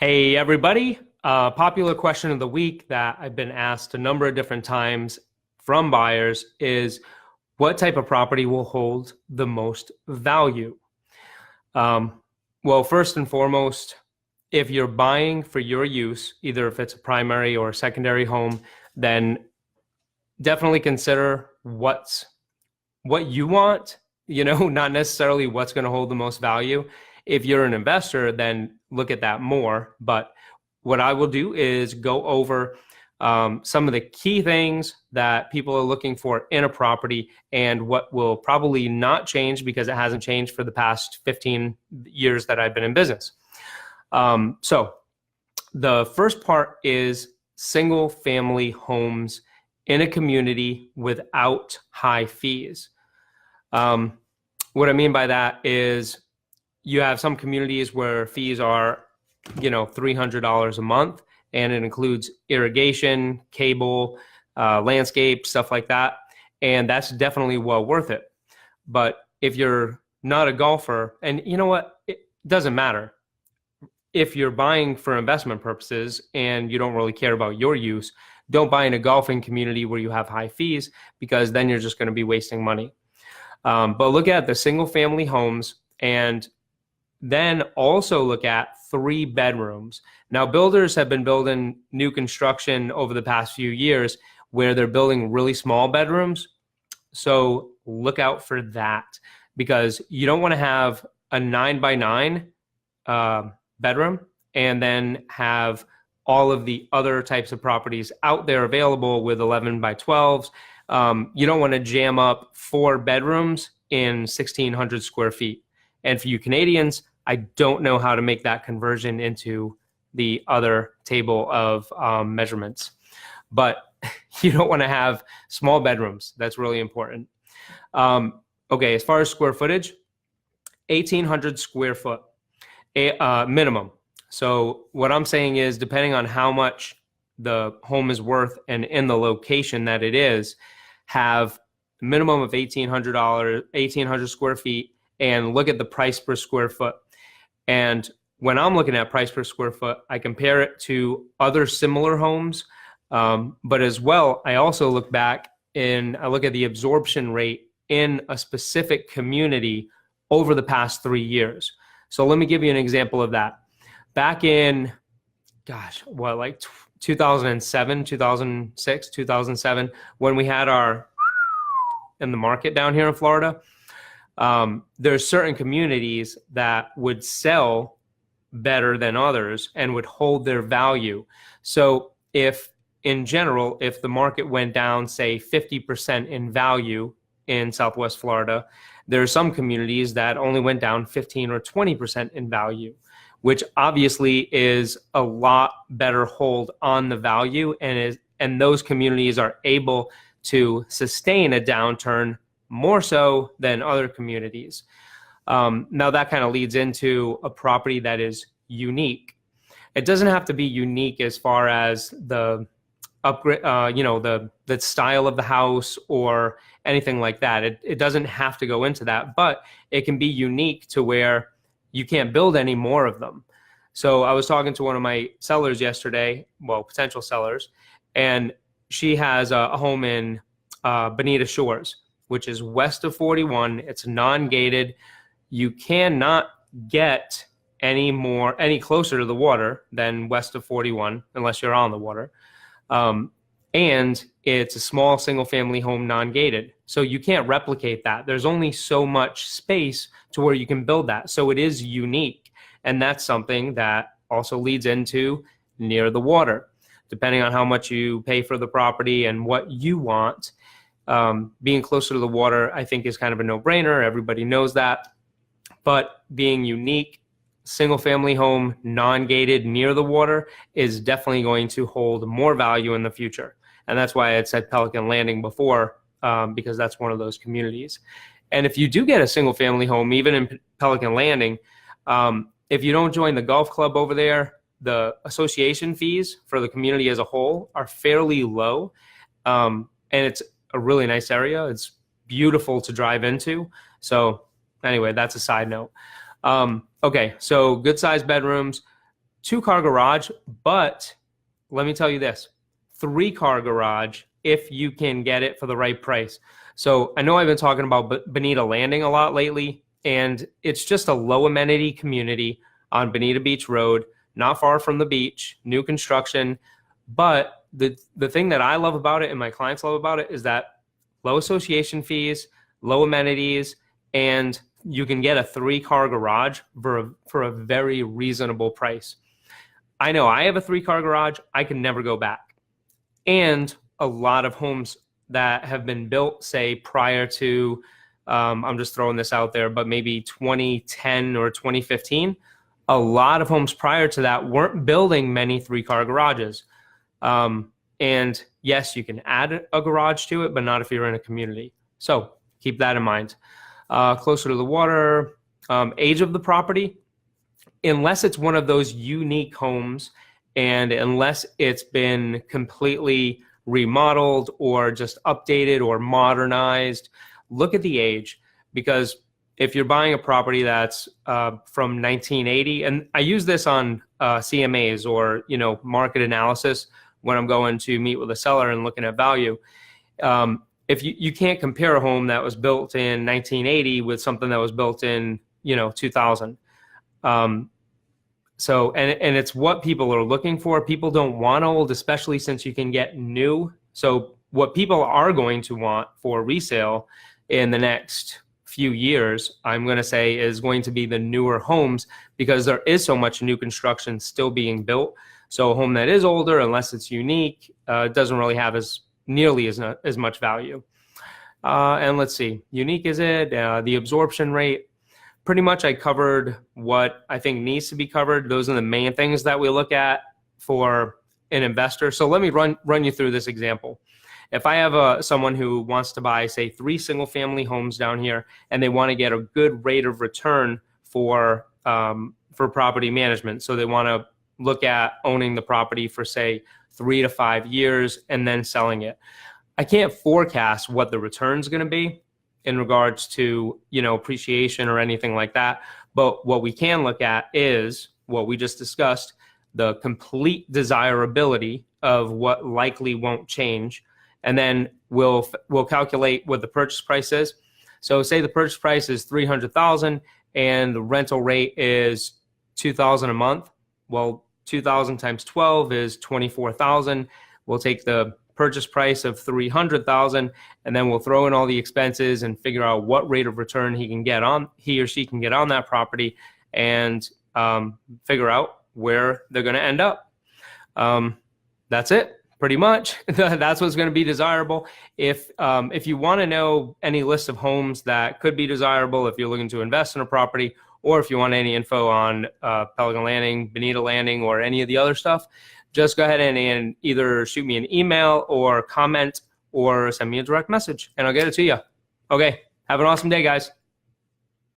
Hey, everybody. Popular question of the week that I've been asked a number of different times from buyers is what type of property will hold the most value? Um, well, first and foremost, if you're buying for your use, either if it's a primary or a secondary home, then definitely consider what you want, not necessarily what's going to hold the most value. If you're an investor, then look at that more. But what I will do is go over some of the key things that people are looking for in a property and what will probably not change because it hasn't changed for the past 15 years that I've been in business. So the first part is single family homes in a community without high fees. What I mean by that is you have some communities where fees are, $300 a month, and it includes irrigation, cable, landscape, stuff like that. And that's definitely well worth it. But if you're not a golfer, and you know what, it doesn't matter. If you're buying for investment purposes and you don't really care about your use, don't buy in a golfing community where you have high fees, because then you're just going to be wasting money. But look at the single family homes, and then also look at 3 bedrooms. Now, builders have been building new construction over the past few years where they're building really small bedrooms. So look out for that, because you don't want to have a 9x9 bedroom and then have all of the other types of properties out there available with 11x12s. You don't want to jam up 4 bedrooms in 1,600 square feet. And for you Canadians, I don't know how to make that conversion into the other table of measurements. But you don't want to have small bedrooms. That's really important. Okay, as far as square footage, 1,800 square foot minimum. So what I'm saying is, depending on how much the home is worth and in the location that it is, have a minimum of $1,800 square feet, and look at the price per square foot. And when I'm looking at price per square foot, I compare it to other similar homes. But as well, I also look back and I look at the absorption rate in a specific community over the past 3 years. So let me give you an example of that. Back in, 2007, 2006, 2007, when we had our in the market down here in Florida, there's certain communities that would sell better than others and would hold their value. So if the market went down, say 50% in value in Southwest Florida, there are some communities that only went down 15 or 20% in value, which obviously is a lot better hold on the value, and those communities are able to sustain a downturn more so than other communities. Now that kind of leads into a property that is unique. It doesn't have to be unique as far as the upgrade, the style of the house or anything like that. It doesn't have to go into that, but it can be unique to where you can't build any more of them. So I was talking to one of my sellers yesterday, potential sellers, and she has a home in Bonita Shores, which is west of 41. It's non-gated. You cannot get any closer to the water than west of 41 unless you're on the water. And it's a small single family home, non-gated. So you can't replicate that. There's only so much space to where you can build that. So it is unique. And that's something that also leads into near the water. Depending on how much you pay for the property and what you want, being closer to the water, I think, is kind of a no-brainer. Everybody knows that. But being unique, single family home, non-gated, near the water is definitely going to hold more value in the future. And that's why I had said Pelican Landing before, because that's one of those communities. And if you do get a single family home, even in Pelican Landing, if you don't join the golf club over there, the association fees for the community as a whole are fairly low. And it's a really nice area. It's beautiful to drive into. So anyway, that's a side note. Okay, so good sized bedrooms. 2-car garage, but let me tell you this, 3-car garage if you can get it for the right price. So I know I've been talking about Bonita Landing a lot lately, and it's just a low amenity community on Bonita Beach Road, not far from the beach, new construction. But the thing that I love about it and my clients love about it is that low association fees, low amenities, and you can get a 3-car garage for a very reasonable price. I know I have a 3-car garage. I can never go back. And a lot of homes that have been built, say, prior to, I'm just throwing this out there, but maybe 2010 or 2015, a lot of homes prior to that weren't building many 3-car garages. And yes, you can add a garage to it, but not if you're in a community. So keep that in mind. Closer to the water, age of the property, unless it's one of those unique homes and unless it's been completely remodeled or just updated or modernized, look at the age. Because if you're buying a property that's from 1980, and I use this on CMAs or market analysis when I'm going to meet with a seller and looking at value. If you can't compare a home that was built in 1980 with something that was built in 2000. So it's what people are looking for. People don't want old, especially since you can get new. So what people are going to want for resale in the next few years, I'm going to say, is going to be the newer homes, because there is so much new construction still being built. So a home that is older, unless it's unique, doesn't really have nearly as much value. And let's see, unique is it? The absorption rate. Pretty much I covered what I think needs to be covered. Those are the main things that we look at for an investor. So let me run you through this example. If I have someone who wants to buy, say, 3 single-family homes down here, and they want to get a good rate of return for property management, so they want to look at owning the property for, say, 3 to 5 years and then selling it. I can't forecast what the return's going to be in regards to, appreciation or anything like that. But what we can look at is what we just discussed, the complete desirability of what likely won't change. And then we'll calculate what the purchase price is. So say the purchase price is $300,000 and the rental rate is $2,000 a month. Well, 2,000 times 12 is 24,000. We'll take the purchase price of 300,000, and then we'll throw in all the expenses and figure out what rate of return he or she can get on that property, and figure out where they're going to end up. That's it, pretty much. That's what's going to be desirable. If you want to know any list of homes that could be desirable, if you're looking to invest in a property, or if you want any info on Pelican Landing, Bonita Landing, or any of the other stuff, just go ahead and either shoot me an email or comment or send me a direct message, and I'll get it to you. Okay, have an awesome day, guys.